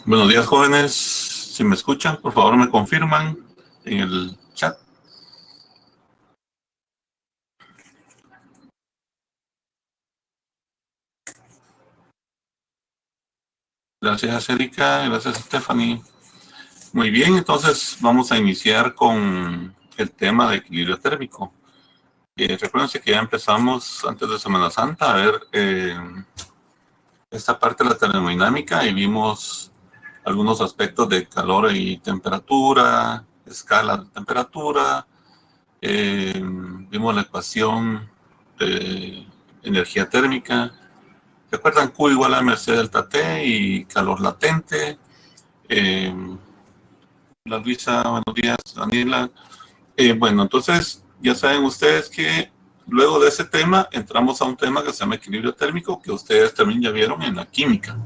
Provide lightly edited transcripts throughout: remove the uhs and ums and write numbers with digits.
Buenos días, jóvenes. Si me escuchan, por favor me confirman en el chat. Gracias, Erika. Gracias, Stephanie. Muy bien, entonces vamos a iniciar con el tema de equilibrio térmico. Recuérdense que ya empezamos antes de Semana Santa a ver esta parte de la termodinámica y vimos algunos aspectos de calor y temperatura, escala de temperatura, vimos la ecuación de energía térmica. ¿Se acuerdan? Q igual a MC delta T y calor latente. Eh, la Luisa, buenos días, Daniela. Bueno, entonces ya saben ustedes que luego de ese tema entramos a un tema que se llama equilibrio térmico, que ustedes también ya vieron en la química.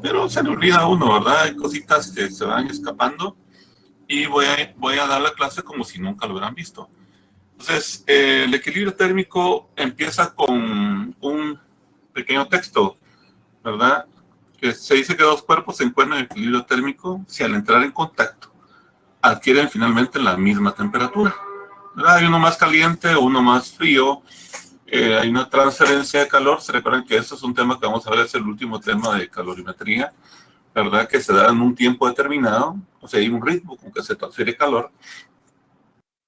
Pero se le olvida a uno, ¿verdad? Hay cositas que se van escapando y voy a dar la clase como si nunca lo hubieran visto. Entonces, el equilibrio térmico empieza con un pequeño texto, ¿verdad? Que se dice que dos cuerpos se encuentran en equilibrio térmico si al entrar en contacto adquieren finalmente la misma temperatura, ¿verdad? Hay uno más caliente, uno más frío, hay una transferencia de calor. Se recuerdan que eso es un tema que vamos a ver, es el último tema de calorimetría, ¿verdad? Que se da en un tiempo determinado, o sea, hay un ritmo con que se transfiere calor,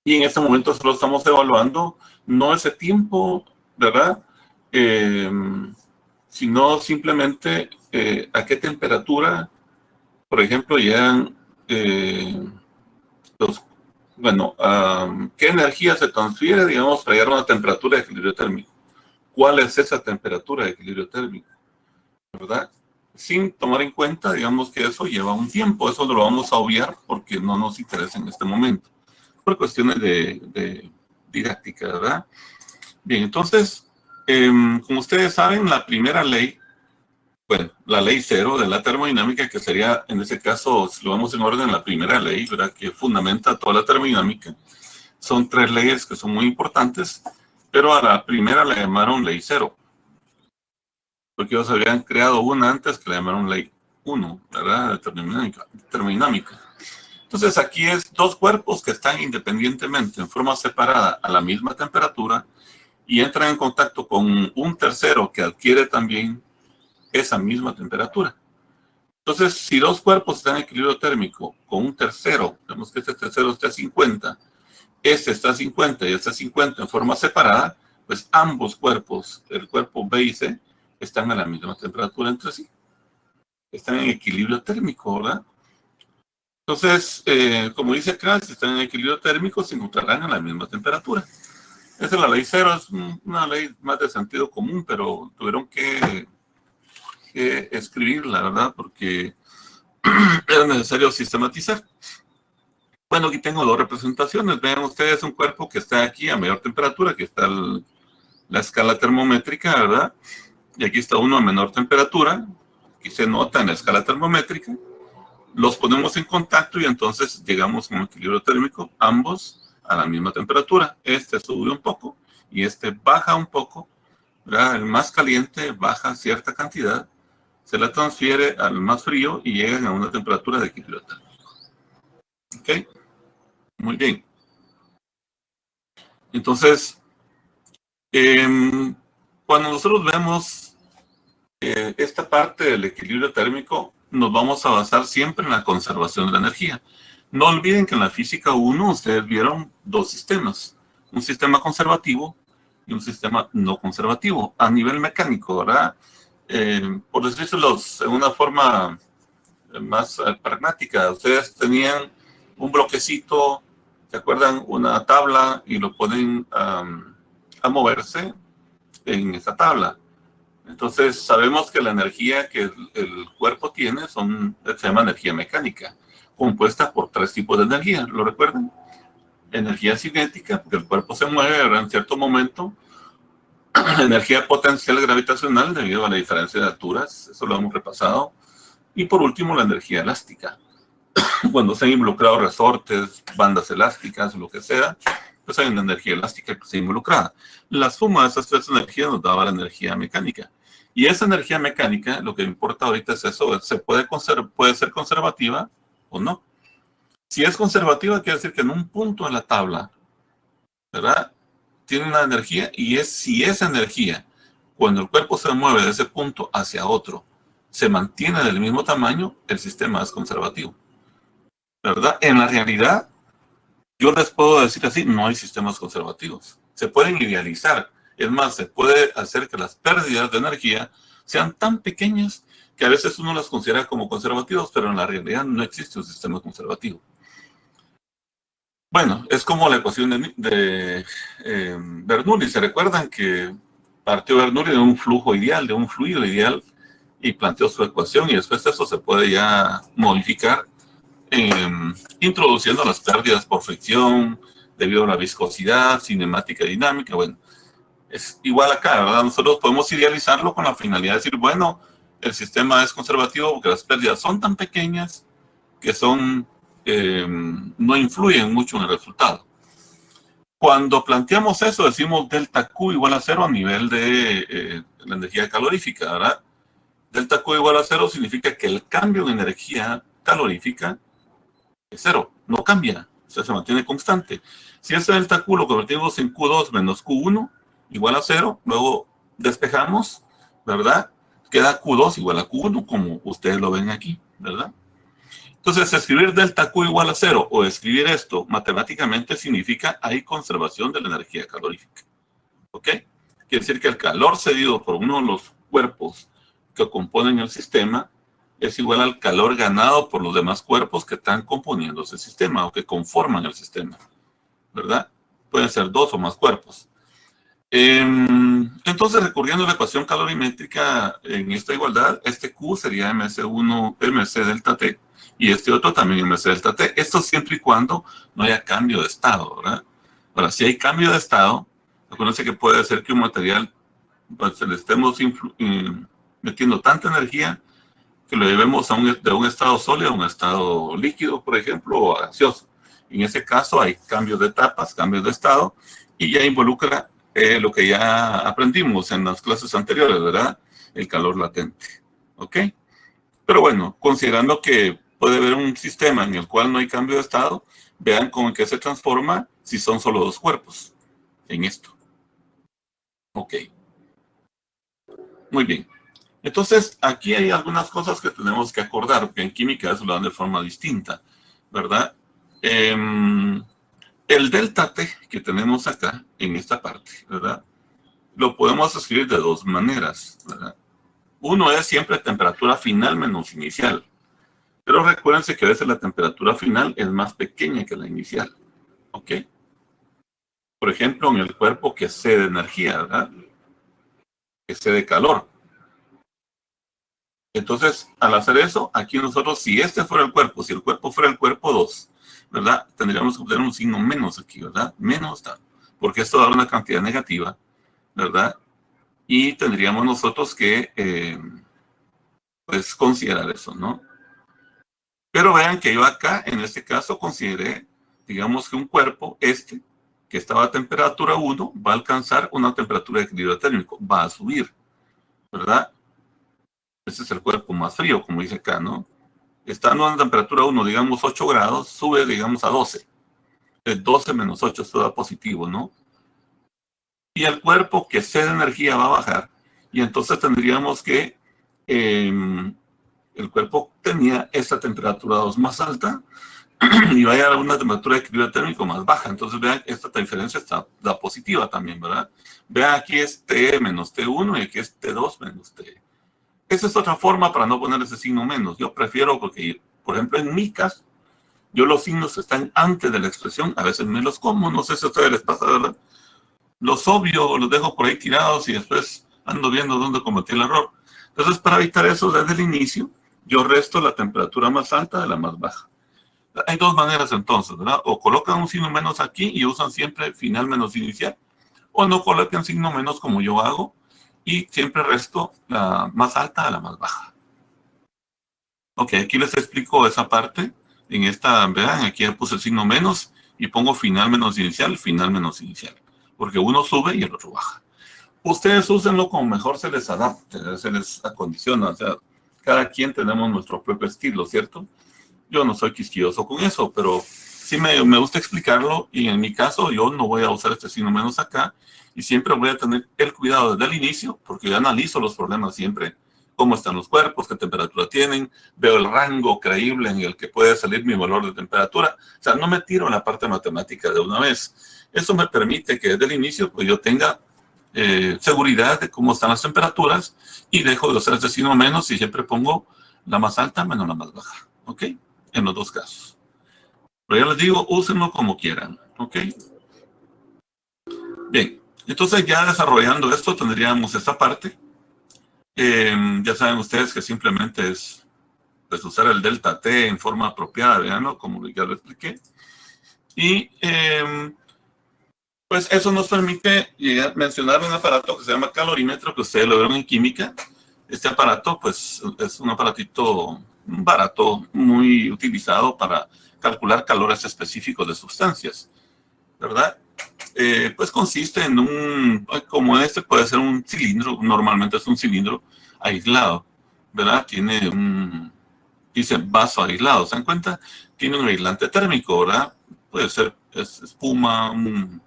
y en este momento solo estamos evaluando no ese tiempo, ¿verdad? Sino simplemente a qué temperatura, por ejemplo, llegan bueno, qué energía se transfiere, digamos, para llegar a una temperatura de equilibrio térmico. ¿Cuál es esa temperatura de equilibrio térmico? ¿Verdad? Sin tomar en cuenta, digamos, que eso lleva un tiempo. Eso lo vamos a obviar porque no nos interesa en este momento, por cuestiones de didáctica, ¿verdad? Bien, entonces, como ustedes saben, la primera ley, bueno, la ley cero de la termodinámica, que sería, en ese caso, si lo vemos en orden, la primera ley, ¿verdad?, que fundamenta toda la termodinámica. Son tres leyes que son muy importantes, pero a la primera la llamaron ley cero, porque ellos habían creado una antes que la llamaron ley 1, ¿verdad?, de termodinámica. Entonces, aquí es dos cuerpos que están independientemente, en forma separada, a la misma temperatura, y entran en contacto con un tercero que adquiere también esa misma temperatura. Entonces, si dos cuerpos están en equilibrio térmico con un tercero, vemos que este tercero está a 50, este está a 50 y este a 50 en forma separada, pues ambos cuerpos, el cuerpo B y C, están a la misma temperatura entre sí. Están en equilibrio térmico, ¿verdad? Entonces, como dice acá, si están en equilibrio térmico, se encontrarán a la misma temperatura. Esa es la ley cero, es una ley más de sentido común, pero tuvieron que escribirla, ¿verdad? Porque era necesario sistematizar. Bueno, aquí tengo dos representaciones. Vean ustedes un cuerpo que está aquí a mayor temperatura, que está la escala termométrica, ¿verdad? Y aquí está uno a menor temperatura. Aquí se nota en la escala termométrica. Los ponemos en contacto y entonces llegamos a un equilibrio térmico, ambos a la misma temperatura. Este sube un poco y este baja un poco, ¿verdad? El más caliente baja cierta cantidad, se la transfiere al más frío y llegan a una temperatura de equilibrio térmico. ¿Ok? Muy bien. Entonces, cuando nosotros vemos esta parte del equilibrio térmico, nos vamos a basar siempre en la conservación de la energía. No olviden que en la física 1 ustedes vieron dos sistemas, un sistema conservativo y un sistema no conservativo, a nivel mecánico, ¿verdad? Por decirlo en una forma más pragmática, ustedes tenían un bloquecito, ¿se acuerdan? Una tabla y lo ponen a moverse en esa tabla. Entonces, sabemos que la energía que el cuerpo tiene se llama energía mecánica, compuesta por tres tipos de energía, ¿lo recuerdan? Energía cinética, porque el cuerpo se mueve en cierto momento. Energía potencial gravitacional, debido a la diferencia de alturas, eso lo hemos repasado. Y por último, la energía elástica. Cuando se han involucrado resortes, bandas elásticas, lo que sea, pues hay una energía elástica que se ha involucrada. La suma de esas tres energías nos daba la energía mecánica. Y esa energía mecánica, lo que importa ahorita es eso, puede ser conservativa o no. Si es conservativa, quiere decir que en un punto en la tabla, ¿verdad? Tiene una energía y si esa energía, cuando el cuerpo se mueve de ese punto hacia otro, se mantiene del mismo tamaño, el sistema es conservativo, ¿verdad? En la realidad, yo les puedo decir así, no hay sistemas conservativos. Se pueden idealizar. Es más, se puede hacer que las pérdidas de energía sean tan pequeñas que a veces uno las considera como conservativos, pero en la realidad no existe un sistema conservativo. Bueno, es como la ecuación de Bernoulli. ¿Se recuerdan que partió Bernoulli de un flujo ideal, de un fluido ideal, y planteó su ecuación, y después de eso se puede ya modificar introduciendo las pérdidas por fricción debido a la viscosidad, cinemática y dinámica? Bueno, es igual acá, ¿verdad? Nosotros podemos idealizarlo con la finalidad de decir, bueno, el sistema es conservativo porque las pérdidas son tan pequeñas que no influyen mucho en el resultado. Cuando planteamos eso, decimos delta Q igual a cero a nivel de la energía calorífica, ¿verdad? Delta Q igual a cero significa que el cambio en energía calorífica es cero, no cambia, o sea, se mantiene constante. Si ese delta Q lo convertimos en Q2 menos Q1 igual a cero, luego despejamos, ¿verdad? Queda Q2 igual a Q1, como ustedes lo ven aquí, ¿verdad? Entonces, escribir delta Q igual a cero o escribir esto matemáticamente significa hay conservación de la energía calorífica. ¿Ok? Quiere decir que el calor cedido por uno de los cuerpos que componen el sistema es igual al calor ganado por los demás cuerpos que están componiendo ese sistema o que conforman el sistema, ¿verdad? Pueden ser dos o más cuerpos. Entonces, recurriendo a la ecuación calorimétrica en esta igualdad, este Q sería MC1, MC delta T, y este otro también MC delta T. Esto siempre y cuando no haya cambio de estado, ¿verdad? Ahora, si hay cambio de estado, acuérdense que puede ser que un material pues, le estemos metiendo tanta energía que lo llevemos de un estado sólido a un estado líquido, por ejemplo, o gaseoso. En ese caso hay cambios de etapas, cambios de estado, y ya involucra lo que ya aprendimos en las clases anteriores, ¿verdad? El calor latente. ¿Ok? Pero bueno, considerando que puede haber un sistema en el cual no hay cambio de estado, vean cómo en qué se transforma si son solo dos cuerpos en esto. Ok. Muy bien. Entonces, aquí hay algunas cosas que tenemos que acordar, porque en química eso lo dan de forma distinta, ¿verdad? El delta T que tenemos acá, en esta parte, ¿verdad? Lo podemos escribir de dos maneras, ¿verdad? Uno es siempre temperatura final menos inicial. Pero recuérdense que a veces la temperatura final es más pequeña que la inicial, ¿ok? Por ejemplo, en el cuerpo que cede energía, ¿verdad? Que cede calor. Entonces, al hacer eso, aquí nosotros, si este fuera el cuerpo, si el cuerpo fuera el cuerpo 2, ¿verdad? Tendríamos que obtener un signo menos aquí, ¿verdad? Menos tal, porque esto da una cantidad negativa, ¿verdad? Y tendríamos nosotros que, pues, considerar eso, ¿no? Pero vean que yo acá, en este caso, consideré, digamos que un cuerpo, que estaba a temperatura 1, va a alcanzar una temperatura de equilibrio térmico, va a subir, ¿verdad? Este es el cuerpo más frío, como dice acá, ¿no? Estando en temperatura 1, digamos 8 grados, sube, digamos, a 12. Es 12 menos 8, esto da positivo, ¿no? Y el cuerpo que cede energía va a bajar, y entonces tendríamos que el cuerpo tenía esta temperatura 2 más alta, y vaya a una temperatura de equilibrio térmico más baja. Entonces, vean, esta diferencia está la positiva también, ¿verdad? Vean, aquí es T menos T1 y aquí es T2 menos T. Esa es otra forma para no poner ese signo menos. Yo prefiero porque, por ejemplo, en mi caso, yo los signos están antes de la expresión. A veces me los como, no sé si a ustedes les pasa, ¿verdad? Los obvio, los dejo por ahí tirados y después ando viendo dónde cometí el error. Entonces, para evitar eso, desde el inicio, yo resto la temperatura más alta de la más baja. Hay dos maneras entonces, ¿verdad? O colocan un signo menos aquí y usan siempre final menos inicial, o no colocan signo menos como yo hago y siempre resto la más alta a la más baja. Ok, aquí les explico esa parte. En esta, vean, aquí ya puse el signo menos y pongo final menos inicial, porque uno sube y el otro baja. Ustedes úsenlo como mejor se les adapte, se les acondiciona. O sea, cada quien tenemos nuestro propio estilo, ¿cierto? Yo no soy quisquilloso con eso, pero sí me gusta explicarlo, y en mi caso yo no voy a usar este signo menos acá, y siempre voy a tener el cuidado desde el inicio, porque yo analizo los problemas siempre, cómo están los cuerpos, qué temperatura tienen, veo el rango creíble en el que puede salir mi valor de temperatura. O sea, no me tiro en la parte matemática de una vez. Eso me permite que desde el inicio pues yo tenga seguridad de cómo están las temperaturas, y dejo de usar este signo menos y siempre pongo la más alta menos la más baja, ¿ok? En los dos casos. Pero ya les digo, úsenlo como quieran, ¿ok? Bien, entonces ya desarrollando esto tendríamos esta parte. Ya saben ustedes que simplemente es pues, usar el delta T en forma apropiada, veanlo, como ya lo expliqué. Y pues eso nos permite mencionar un aparato que se llama calorímetro, que ustedes lo vieron en química. Este aparato pues es un aparatito barato, muy utilizado para calcular calores específicos de sustancias, ¿verdad? Pues consiste en como este puede ser un cilindro, normalmente es un cilindro aislado, ¿verdad? Dice vaso aislado, ¿se dan cuenta? Tiene un aislante térmico, ¿verdad? Puede ser espuma, un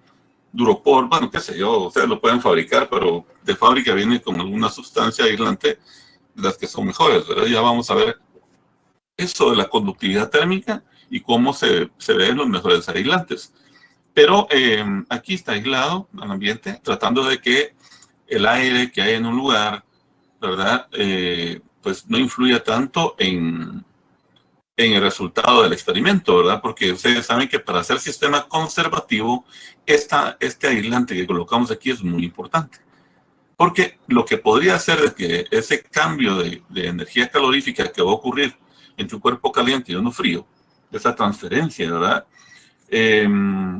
duropor, bueno, qué sé yo, ustedes lo pueden fabricar, pero de fábrica viene con alguna sustancia aislante, las que son mejores, ¿verdad? Ya vamos a ver eso de la conductividad térmica y cómo se ven los mejores aislantes. Pero aquí está aislado al ambiente, tratando de que el aire que hay en un lugar, ¿verdad? Pues no influya tanto en el resultado del experimento, ¿verdad? Porque ustedes saben que para hacer sistema conservativo, este aislante que colocamos aquí es muy importante. Porque lo que podría hacer es que ese cambio de energía calorífica que va a ocurrir entre un cuerpo caliente y uno frío, esa transferencia, ¿verdad?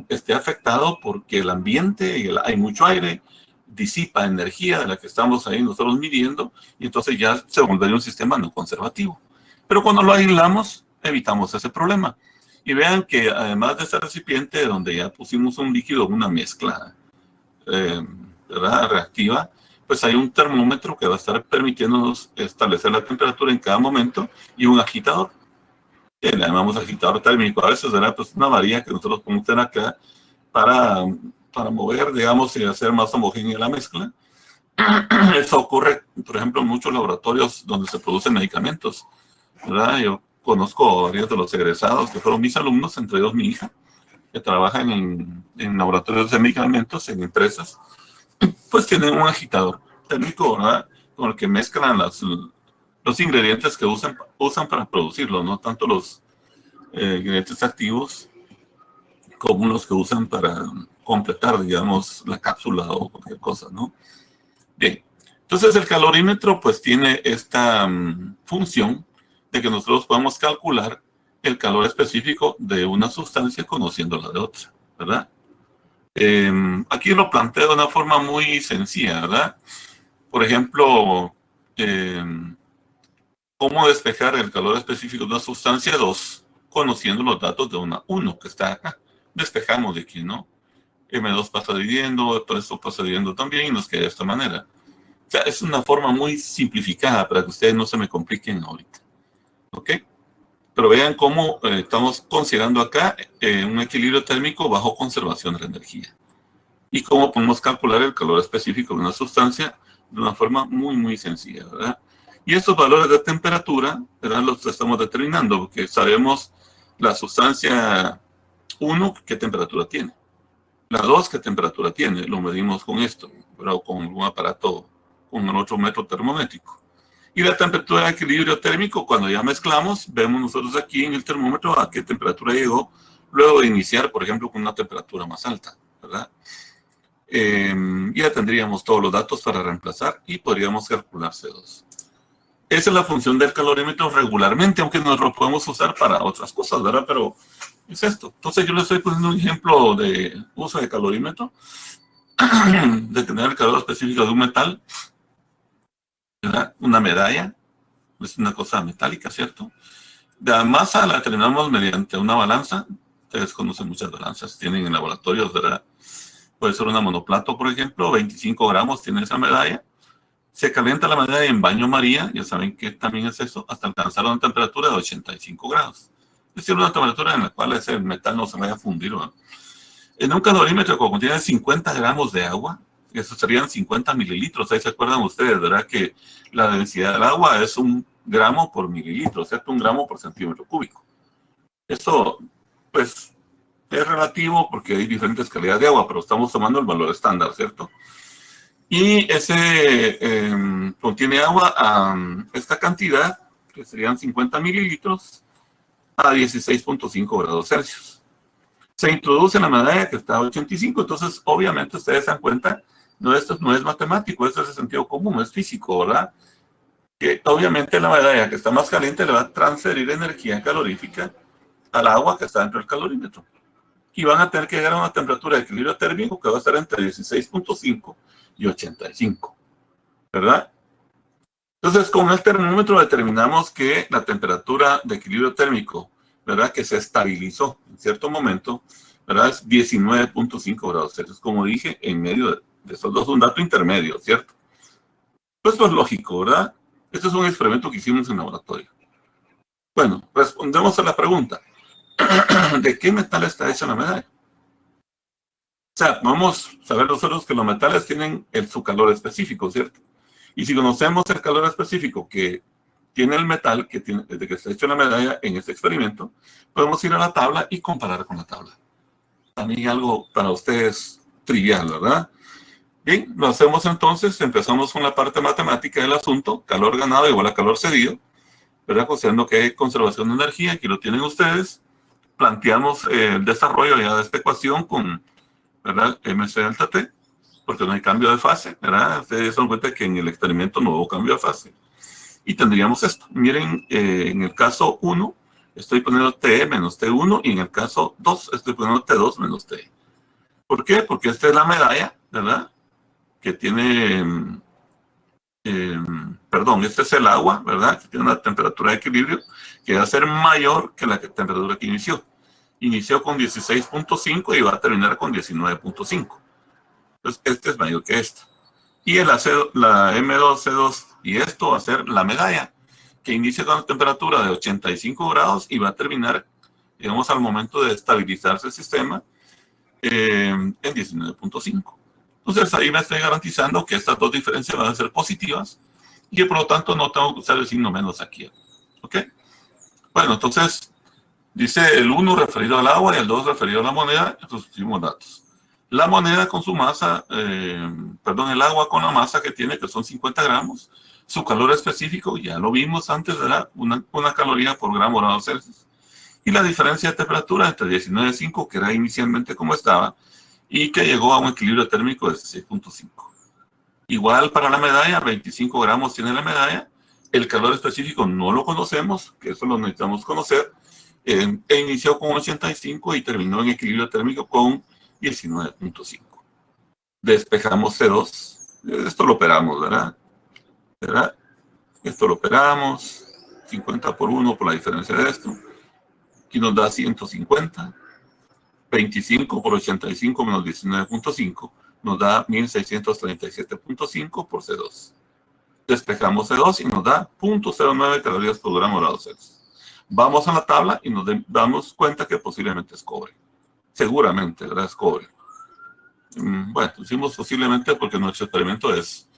Esté afectado porque el ambiente, hay mucho aire, disipa energía de la que estamos ahí nosotros midiendo, y entonces ya se volvería un sistema no conservativo. Pero cuando lo aislamos, evitamos ese problema. Y vean que además de este recipiente donde ya pusimos un líquido, una mezcla, eh, ¿verdad?, reactiva, pues hay un termómetro que va a estar permitiéndonos establecer la temperatura en cada momento, y un agitador, que le llamamos agitador térmico. A veces será pues una varilla que nosotros podemos tener acá para, para mover, digamos, y hacer más homogénea la mezcla. Eso ocurre, por ejemplo, en muchos laboratorios donde se producen medicamentos, ¿verdad? Yo conozco a varios de los egresados que fueron mis alumnos, entre ellos mi hija, que trabajan en laboratorios de medicamentos, en empresas, pues tienen un agitador térmico, ¿verdad?, con el que mezclan los ingredientes que usan para producirlo, no tanto los ingredientes activos como los que usan para completar, digamos, la cápsula o cualquier cosa, ¿no? Bien, entonces el calorímetro pues tiene esta función de que nosotros podemos calcular el calor específico de una sustancia conociendo la de otra, ¿verdad? Aquí lo planteo de una forma muy sencilla, ¿verdad? Por ejemplo, ¿cómo despejar el calor específico de una sustancia 2 conociendo los datos de una 1 que está acá? Despejamos de aquí, ¿no? M2 pasa dividiendo, después esto pasa dividiendo también, y nos queda de esta manera. O sea, es una forma muy simplificada para que ustedes no se me compliquen ahorita, ¿ok? Pero vean cómo estamos considerando acá un equilibrio térmico bajo conservación de la energía. Y cómo podemos calcular el calor específico de una sustancia de una forma muy, muy sencilla, ¿verdad? Y estos valores de temperatura, ¿verdad?, los estamos determinando porque sabemos la sustancia 1 qué temperatura tiene. La 2 qué temperatura tiene, lo medimos con esto, ¿verdad?, o con un aparato, con el otro método termométrico. Y la temperatura de equilibrio térmico, cuando ya mezclamos, vemos nosotros aquí en el termómetro a qué temperatura llegó, luego de iniciar, por ejemplo, con una temperatura más alta, ¿verdad? Ya tendríamos todos los datos para reemplazar y podríamos calcular C2. Esa es la función del calorímetro regularmente, aunque no lo podemos usar para otras cosas, ¿verdad? Pero es esto. Entonces yo les estoy poniendo un ejemplo de uso de calorímetro, de tener el calor específico de un metal, ¿verdad? Una medalla, es una cosa metálica, ¿cierto? La masa la determinamos mediante una balanza. Ustedes conocen muchas balanzas, tienen en laboratorios, ¿verdad? puede ser una monoplato, por ejemplo, 25 gramos tiene esa medalla. Se calienta la medalla en baño María, ya saben que también es eso, hasta alcanzar una temperatura de 85 grados. Es decir, una temperatura en la cual ese metal no se vaya a fundir, ¿no? En un calorímetro que contiene 50 gramos de agua, eso serían 50 mililitros. Ahí se acuerdan ustedes, ¿verdad? Que la densidad del agua es 1 gramo por mililitro, ¿cierto? 1 gramo por centímetro cúbico. Esto, pues, es relativo porque hay diferentes calidades de agua, pero estamos tomando el valor estándar, ¿cierto? Y ese contiene agua a esta cantidad, que serían 50 mililitros, a 16.5 grados Celsius. Se introduce la medalla que está a 85, entonces obviamente ustedes se dan cuenta, no, esto no es matemático, esto es de sentido común, es físico, ¿verdad? Que obviamente la medalla que está más caliente le va a transferir energía calorífica al agua que está dentro del calorímetro. Y van a tener que llegar a una temperatura de equilibrio térmico que va a estar entre 16.5 y 85, ¿verdad? Entonces, con el termómetro determinamos que la temperatura de equilibrio térmico, ¿verdad? Que se estabilizó en cierto momento, ¿verdad? Es 19.5 grados Celsius. Como dije, en medio de esos dos, un dato intermedio, ¿cierto? Pues es lógico, ¿verdad? Este es un experimento que hicimos en laboratorio. Bueno, respondemos a la pregunta. ¿De qué metal está hecha la medalla? O sea, vamos a saber nosotros que los metales tienen su calor específico, ¿cierto? Y si conocemos el calor específico que tiene el metal, que tiene, desde que se ha hecho la medalla en este experimento, podemos ir a la tabla y comparar con la tabla. También algo para ustedes trivial, ¿verdad? Bien, lo hacemos entonces, empezamos con la parte matemática del asunto, calor ganado igual a calor cedido, ¿verdad? Considerando que hay conservación de energía, aquí lo tienen ustedes, planteamos el desarrollo ya de esta ecuación con, ¿verdad? MC delta T, porque no hay cambio de fase, ¿verdad? Ustedes se dan cuenta que en el experimento no hubo cambio de fase. Y tendríamos esto. Miren, en el caso 1 estoy poniendo T menos T1 y en el caso 2 estoy poniendo T2 menos T. ¿Por qué? Porque esta es la medalla, ¿verdad? Que tiene, perdón, este es el agua, ¿verdad? Que tiene una temperatura de equilibrio que va a ser mayor que la temperatura que inició. Inició con 16.5 y va a terminar con 19.5. Entonces, este es mayor que esta. Y la M2C2, y esto va a ser la medalla, que inicia con una temperatura de 85 grados y va a terminar, digamos, al momento de estabilizarse el sistema en 19.5. Entonces ahí me estoy garantizando que estas dos diferencias van a ser positivas y que por lo tanto no tengo que usar el signo menos aquí. ¿Ok? Bueno, entonces dice el 1 referido al agua y el 2 referido a la moneda, estos últimos datos. La moneda con su masa, perdón, el agua con la masa que tiene, que son 50 gramos, su calor específico, ya lo vimos antes, era una caloría por gramo grado Celsius. Y la diferencia de temperatura entre 19.5, que era inicialmente como estaba, y que llegó a un equilibrio térmico de 6.5. Igual para la medalla, 25 gramos tiene la medalla, el calor específico no lo conocemos, que eso lo necesitamos conocer, e inició con 85 y terminó en equilibrio térmico con 19.5. Despejamos C2, esto lo operamos, ¿verdad? ¿Verdad? Esto lo operamos, 50 por 1 por la diferencia de esto, aquí nos da 150, 25 por 85 menos 19.5 nos da 1637.5 por C2. Despejamos C2 y nos da 0.09 calorías por gramo grado Celsius. Vamos a la tabla y nos damos cuenta que posiblemente es cobre. Seguramente, ¿verdad? Es cobre. Bueno, decimos posiblemente porque nuestro experimento es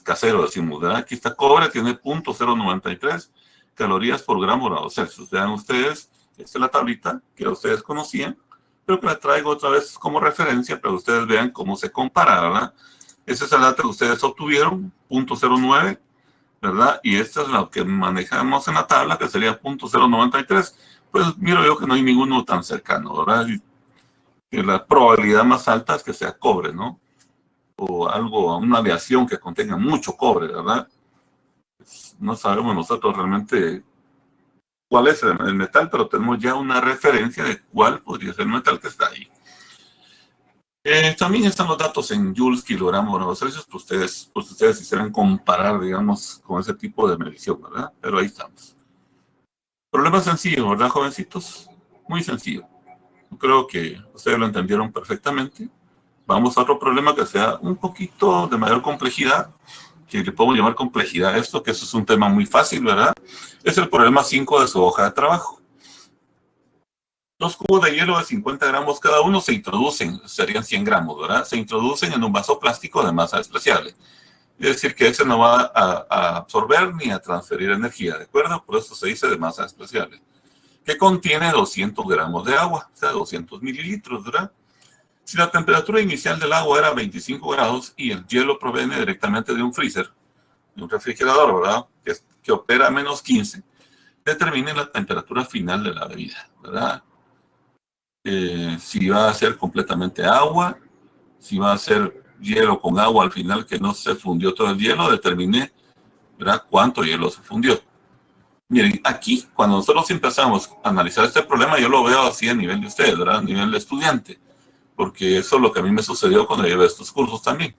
casero, decimos, ¿verdad? Aquí está cobre, tiene 0.093 calorías por gramo grado Celsius. Vean ustedes, esta es la tablita que ustedes conocían, pero que la traigo otra vez como referencia para que ustedes vean cómo se compara, ¿verdad? Esa es la data que ustedes obtuvieron, 0.09, ¿verdad? Y esta es la que manejamos en la tabla, que sería 0.093. Pues miro yo que no hay ninguno tan cercano, ¿verdad? Y que la probabilidad más alta es que sea cobre, ¿no? O algo, una aleación que contenga mucho cobre, ¿verdad? Pues no sabemos nosotros realmente cuál es el metal, pero tenemos ya una referencia de cuál podría ser el metal que está ahí. También están los datos en joules, kilogramos, grados Celsius, pues ustedes quisieran comparar, digamos, con ese tipo de medición, ¿verdad? Pero ahí estamos. Problema sencillo, ¿verdad, jovencitos? Muy sencillo. Yo creo que ustedes lo entendieron perfectamente. vamos a otro problema que sea un poquito de mayor complejidad, que le podemos llamar complejidad a esto, que eso es un tema muy fácil, ¿verdad? Es el problema 5 de su hoja de trabajo. 2 cubos de hielo de 50 gramos cada uno se introducen, serían 100 gramos, ¿verdad? Se introducen en un vaso plástico de masa despreciable. Es decir, que ese no va a absorber ni a transferir energía, ¿de acuerdo? Por eso se dice de masa despreciable. Que contiene 200 gramos de agua, o sea, 200 mililitros, ¿verdad? Si la temperatura inicial del agua era 25 grados y el hielo proviene directamente de un freezer, de un refrigerador, ¿verdad? Que opera a menos 15, determine la temperatura final de la bebida, ¿verdad? Si va a ser completamente agua, si va a ser hielo con agua al final que no se fundió todo el hielo, determine, ¿verdad?, cuánto hielo se fundió. Miren, aquí, cuando nosotros empezamos a analizar este problema, yo lo veo así a nivel de ustedes, ¿verdad? A nivel de estudiante, porque eso es lo que a mí me sucedió cuando llevé estos cursos también.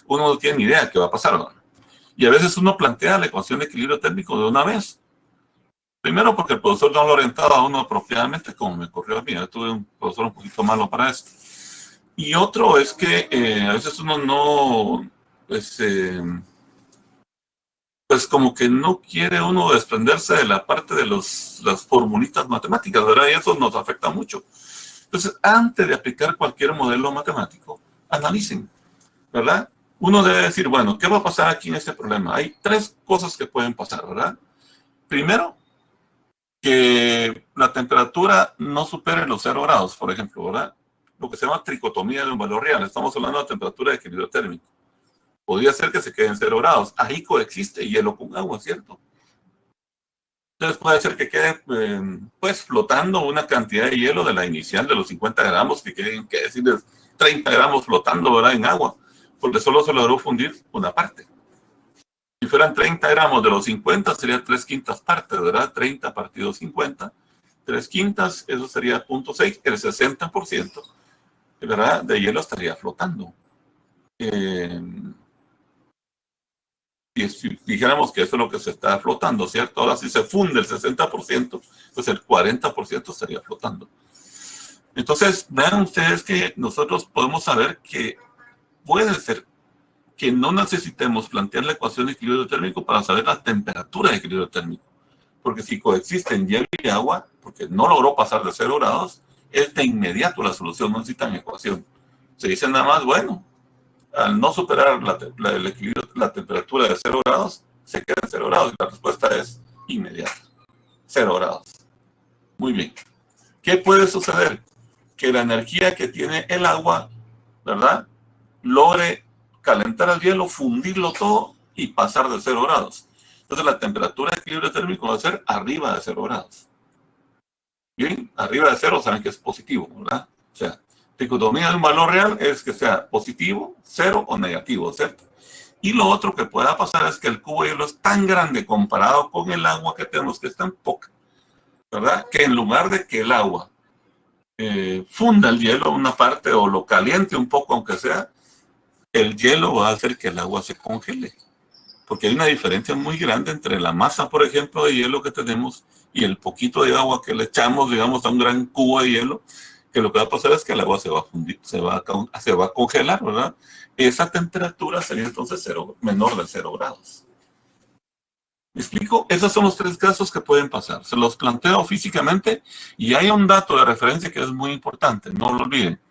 Uno no tiene ni idea de qué va a pasar, ¿verdad? Y a veces uno plantea la ecuación de equilibrio térmico de una vez. Primero porque el profesor no lo orientaba a uno apropiadamente, como me ocurrió a mí. Yo tuve un profesor un poquito malo para esto. Y otro es que a veces uno no, pues, pues como que no quiere uno desprenderse de la parte de las formulitas matemáticas, ¿verdad? Y eso nos afecta mucho. Entonces, antes de aplicar cualquier modelo matemático, analicen, ¿verdad? Uno debe decir, bueno, ¿qué va a pasar aquí en este problema? Hay 3 cosas que pueden pasar, ¿verdad? Primero, que la temperatura no supere los 0 grados, por ejemplo, ¿verdad? Lo que se llama tricotomía de un valor real. Estamos hablando de temperatura de equilibrio térmico. Podría ser que se quede en 0 grados. Ahí coexiste hielo con agua, ¿cierto? Entonces puede ser que quede pues flotando una cantidad de hielo de la inicial de los 50 gramos, que queden, que decirles, 30 gramos flotando, ¿verdad?, en agua, porque solo se logró fundir una parte. Si fueran 30 gramos de los 50, sería 3/5 partes, ¿verdad? 30 partido 50. 3/5, eso sería 0.6, el 60%, ¿verdad?, de hielo estaría flotando. Y si dijéramos que eso es lo que se está flotando, ¿cierto? Ahora, si se funde el 60%, pues el 40% estaría flotando. Entonces, vean ustedes que nosotros podemos saber que puede ser que no necesitemos plantear la ecuación de equilibrio térmico para saber la temperatura de equilibrio térmico. Porque si coexisten hielo y agua, porque no logró pasar de 0 grados, es de inmediato la solución, no necesitan ecuación. Se dice nada más, bueno, al no superar el equilibrio, la temperatura de 0 grados, se queda en 0 grados. Y la respuesta es inmediata, 0 grados. Muy bien. ¿Qué puede suceder? Que la energía que tiene el agua, ¿verdad?, logre calentar el hielo, fundirlo todo y pasar de 0 grados. Entonces la temperatura de equilibrio térmico va a ser arriba de 0 grados. Bien, arriba de 0 saben que es positivo, ¿verdad? O sea, dicotomía de un valor real es que sea positivo, 0 o negativo, ¿cierto? Y lo otro que pueda pasar es que el cubo de hielo es tan grande comparado con el agua que tenemos, que es tan poca, ¿verdad?, que en lugar de que el agua funda el hielo una parte o lo caliente un poco, aunque sea, el hielo va a hacer que el agua se congele. Porque hay una diferencia muy grande entre la masa, por ejemplo, de hielo que tenemos y el poquito de agua que le echamos, digamos, a un gran cubo de hielo, que lo que va a pasar es que el agua se va a fundir, se va a congelar, ¿verdad? Esa temperatura sería entonces menor de 0 grados. ¿Me explico? Esos son los 3 casos que pueden pasar. Se los planteo físicamente y hay un dato de referencia que es muy importante, no lo olviden.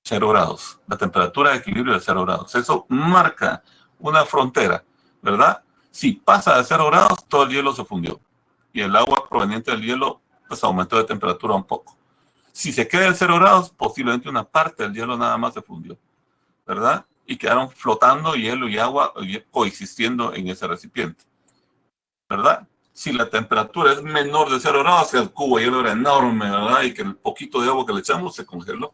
0 grados, la temperatura de equilibrio de 0 grados. Eso marca una frontera, ¿verdad? Si pasa de 0 grados, todo el hielo se fundió y el agua proveniente del hielo pues aumentó de temperatura un poco. Si se queda en 0 grados, posiblemente una parte del hielo nada más se fundió, ¿verdad? Y quedaron flotando hielo y agua coexistiendo en ese recipiente, ¿verdad? Si la temperatura es menor de 0 grados, el cubo de hielo era enorme, ¿verdad? Y que el poquito de agua que le echamos se congeló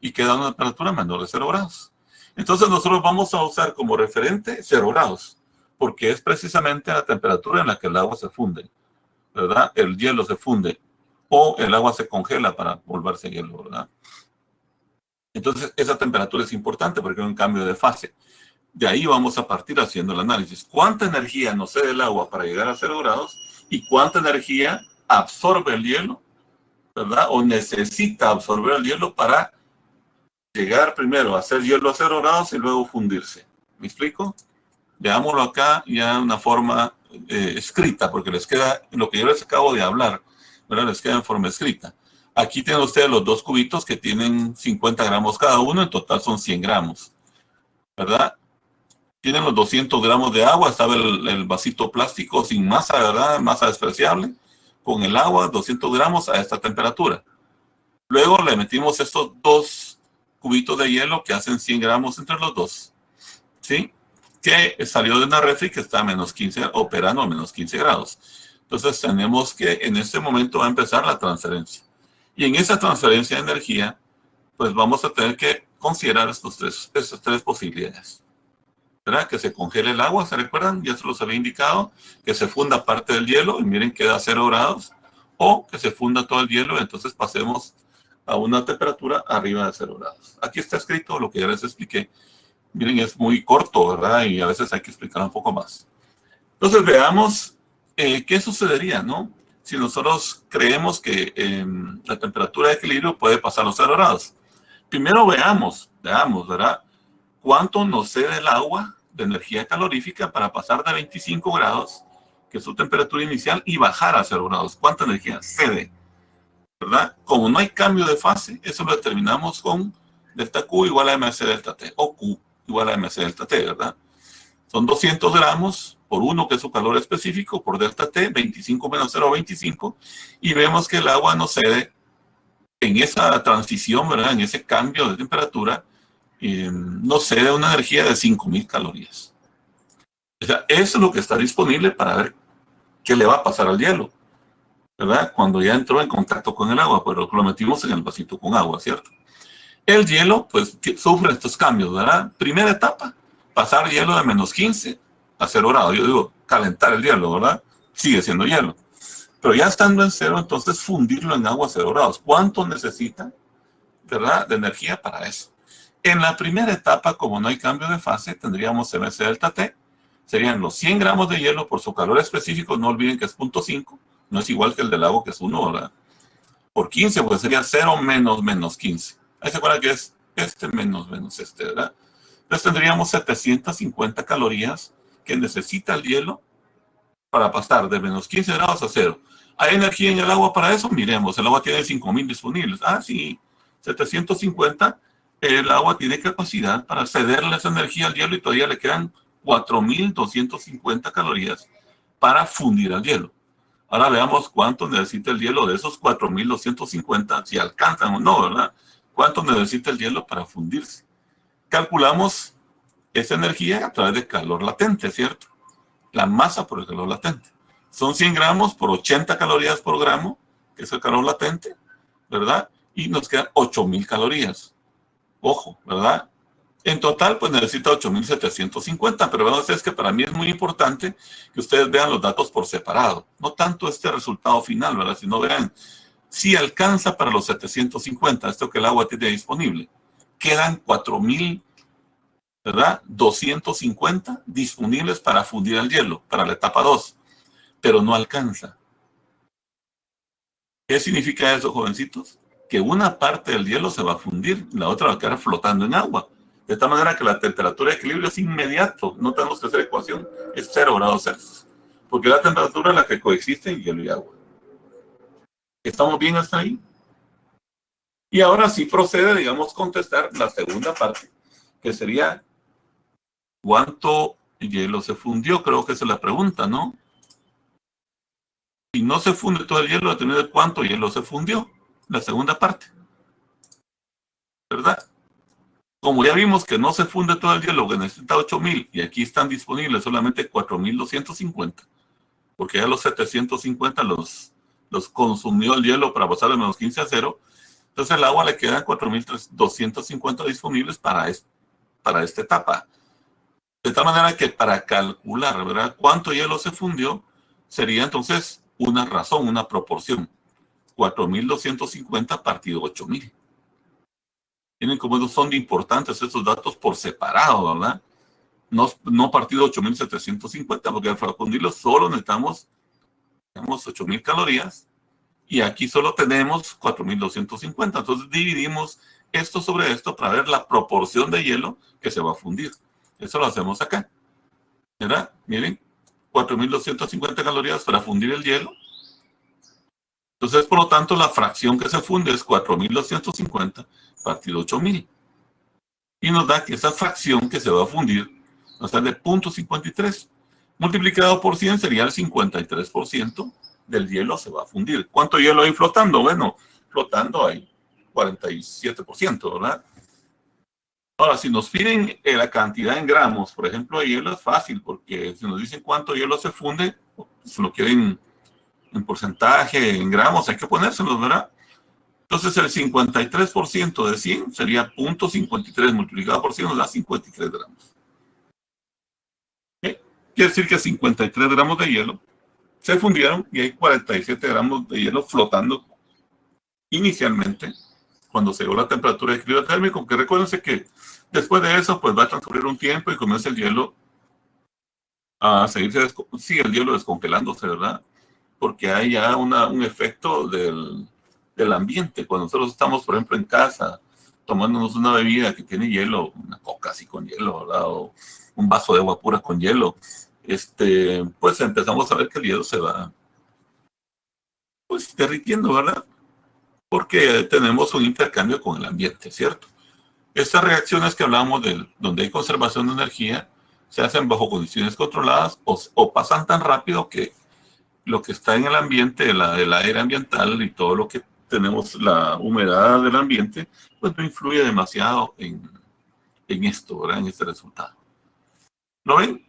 y queda una temperatura menor de 0 grados. Entonces nosotros vamos a usar como referente 0 grados, porque es precisamente la temperatura en la que el agua se funde, ¿verdad? El hielo se funde o el agua se congela para volverse hielo, ¿verdad? Entonces esa temperatura es importante porque hay un cambio de fase. De ahí vamos a partir haciendo el análisis. ¿Cuánta energía nos cede el agua para llegar a 0 grados y cuánta energía absorbe el hielo, ¿verdad? O necesita absorber el hielo para llegar primero a hacer hielo a 0 grados y luego fundirse. ¿Me explico? Veámoslo acá ya de una forma escrita, porque les queda, lo que yo les acabo de hablar, ¿verdad? Les queda en forma escrita. Aquí tienen ustedes los dos cubitos que tienen 50 gramos cada uno, en total son 100 gramos, ¿verdad? Tienen los 200 gramos de agua, estaba el vasito plástico sin masa, ¿verdad? Masa despreciable, con el agua, 200 gramos a esta temperatura. Luego le metimos estos dos cubitos de hielo que hacen 100 gramos entre los dos, ¿sí? Que salió de una refri que está a menos 15, operando a menos 15 grados. Entonces tenemos que en este momento va a empezar la transferencia. Y en esa transferencia de energía, pues vamos a tener que considerar estas tres posibilidades. ¿Verdad? Que se congele el agua, ¿se recuerdan? Ya se los había indicado, que se funda parte del hielo y miren queda a 0 grados, o que se funda todo el hielo y entonces pasemos a una temperatura arriba de 0 grados. Aquí está escrito lo que ya les expliqué. Miren, es muy corto, ¿verdad? Y a veces hay que explicar un poco más. Entonces veamos qué sucedería, ¿no? Si nosotros creemos que la temperatura de equilibrio puede pasar a los 0 grados. Primero veamos, ¿verdad? ¿Cuánto nos cede el agua de energía calorífica para pasar de 25 grados, que es su temperatura inicial, y bajar a 0 grados? ¿Cuánta energía cede? ¿Verdad? Como no hay cambio de fase, eso lo determinamos con delta Q igual a MC delta T, o Q igual a MC delta T, ¿verdad? Son 200 gramos por uno, que es su calor específico, por delta T, 25 menos 0,25, y vemos que el agua nos cede en esa transición, ¿verdad? En ese cambio de temperatura, nos cede una energía de 5.000 calorías. O sea, eso es lo que está disponible para ver qué le va a pasar al hielo, ¿verdad? Cuando ya entró en contacto con el agua, pero lo metimos en el vasito con agua, ¿cierto? El hielo, pues, sufre estos cambios, ¿verdad? Primera etapa, pasar hielo de menos 15 a 0 grados. Yo digo, calentar el hielo, ¿verdad? Sigue siendo hielo. Pero ya estando en 0, entonces fundirlo en agua a 0 grados. ¿Cuánto necesita, verdad, de energía para eso? En la primera etapa, como no hay cambio de fase, tendríamos MC delta T. Serían los 100 gramos de hielo por su calor específico. No olviden que es 0.5. No es igual que el del agua, que es 1, ¿verdad? Por 15, pues sería 0 menos menos 15. Ahí se acuerdan que es este menos menos este, ¿verdad? Entonces tendríamos 750 calorías que necesita el hielo para pasar de menos 15 grados a 0. ¿Hay energía en el agua para eso? Miremos, el agua tiene 5.000 disponibles. Ah, sí, 750. El agua tiene capacidad para cederle esa energía al hielo y todavía le quedan 4.250 calorías para fundir al hielo. Ahora veamos cuánto necesita el hielo de esos 4.250, si alcanzan o no, ¿verdad? ¿Cuánto necesita el hielo para fundirse? Calculamos esa energía a través de calor latente, ¿cierto? La masa por el calor latente. Son 100 gramos por 80 calorías por gramo, que es el calor latente, ¿verdad? Y nos quedan 8.000 calorías. Ojo, ¿verdad? En total, pues necesita 8.750, pero vean ustedes que para mí es muy importante que ustedes vean los datos por separado. No tanto este resultado final, ¿verdad? Sino vean si alcanza para los 750, esto que el agua tiene disponible. Quedan 4.000, ¿verdad? 250 disponibles para fundir el hielo, para la etapa 2, pero no alcanza. ¿Qué significa eso, jovencitos? Que una parte del hielo se va a fundir, la otra va a quedar flotando en agua. De tal manera que la temperatura de equilibrio es inmediato, no tenemos que hacer ecuación, es 0 grados Celsius. Porque la temperatura es la que coexiste en hielo y agua. ¿Estamos bien hasta ahí? Y ahora sí procede, digamos, contestar la segunda parte, que sería ¿cuánto hielo se fundió? Creo que esa es la pregunta, ¿no? Si no se funde todo el hielo, determina cuánto hielo se fundió. La segunda parte, ¿verdad? Como ya vimos que no se funde todo el hielo, que necesita 8.000 y aquí están disponibles solamente 4.250, porque ya los 750 los consumió el hielo para pasar de menos 15 a 0. Entonces el agua le quedan 4.250 disponibles para esta etapa. De tal manera que para calcular, ¿verdad?, cuánto hielo se fundió, sería entonces una razón, una proporción. 4.250 partido 8.000. Tienen como son importantes estos datos por separado, ¿verdad? No partido 8.750, porque para fundirlo solo necesitamos 8.000 calorías y aquí solo tenemos 4.250. Entonces dividimos esto sobre esto para ver la proporción de hielo que se va a fundir. Eso lo hacemos acá, ¿verdad? Miren, 4.250 calorías para fundir el hielo. Entonces, por lo tanto, la fracción que se funde es 4.250 partido 8.000. Y nos da que esa fracción que se va a fundir nos da de 0.53. Multiplicado por 100 sería el 53% del hielo se va a fundir. ¿Cuánto hielo hay flotando? Bueno, flotando hay 47%, ¿verdad? Ahora, si nos piden la cantidad en gramos, por ejemplo, de hielo es fácil, porque si nos dicen cuánto hielo se funde, si lo quieren en porcentaje, en gramos, hay que ponérselos, ¿verdad? Entonces, el 53% de 100 sería 0.53 multiplicado por 100 nos da 53 gramos. ¿Okay? Quiere decir que 53 gramos de hielo se fundieron y hay 47 gramos de hielo flotando inicialmente cuando se dio la temperatura de equilibrio térmico, que recuérdense que después de eso pues va a transcurrir un tiempo y comienza el hielo a seguirse, sigue el hielo descongelándose, ¿verdad? Porque hay ya un efecto del ambiente. Cuando nosotros estamos, por ejemplo, en casa, tomándonos una bebida que tiene hielo, una coca así con hielo, ¿verdad? O un vaso de agua pura con hielo, pues empezamos a ver que el hielo se va, pues, derritiendo, ¿verdad? Porque tenemos un intercambio con el ambiente, ¿cierto? Estas reacciones que hablamos de donde hay conservación de energía se hacen bajo condiciones controladas o pasan tan rápido que lo que está en el ambiente, el aire ambiental y todo lo que tenemos, la humedad del ambiente, pues no influye demasiado en esto, ¿verdad? En este resultado. ¿Lo ven?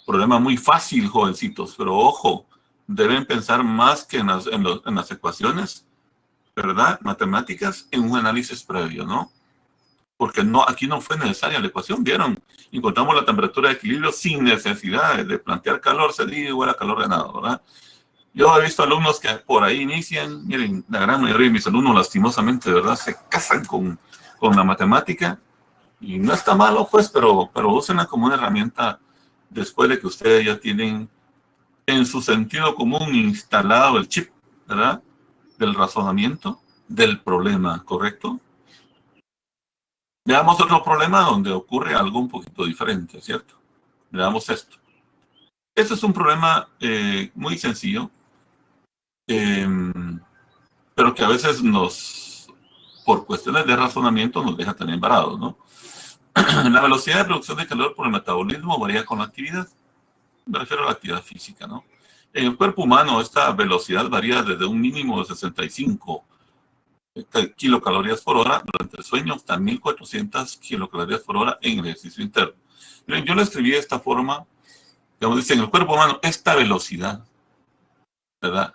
Problema muy fácil, jovencitos, pero ojo, deben pensar más que en las ecuaciones, ¿verdad? Matemáticas, en un análisis previo, ¿no? Porque no, aquí no fue necesaria la ecuación, ¿vieron? Encontramos la temperatura de equilibrio sin necesidad de plantear calor cedido igual a calor ganado, ¿verdad? Yo he visto alumnos que por ahí inician, miren, la gran mayoría de mis alumnos lastimosamente, ¿verdad? Se casan con la matemática y no está malo, pues, pero úsenla como una herramienta después de que ustedes ya tienen en su sentido común instalado el chip, ¿verdad? Del razonamiento, del problema, ¿correcto? Veamos otro problema donde ocurre algo un poquito diferente, ¿cierto? Veamos esto. Este es un problema muy sencillo, eh, pero que a veces por cuestiones de razonamiento, nos deja también varados, ¿no? La velocidad de producción de calor por el metabolismo varía con la actividad. Me refiero a la actividad física, ¿no? En el cuerpo humano, esta velocidad varía desde un mínimo de 65 kilocalorías por hora durante el sueño hasta 1.400 kilocalorías por hora en el ejercicio interno. Miren, yo le escribí de esta forma, digamos, dice, en el cuerpo humano, esta velocidad, ¿verdad?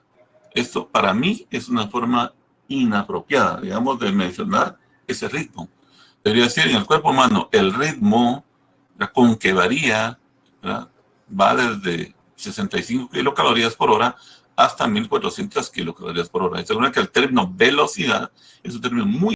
Esto para mí es una forma inapropiada, digamos, de mencionar ese ritmo. Debería decir, en el cuerpo humano, el ritmo con que varía, ¿verdad? Va desde 65 kilocalorías por hora hasta 1.400 kilocalorías por hora. Es seguro que el término velocidad es un término muy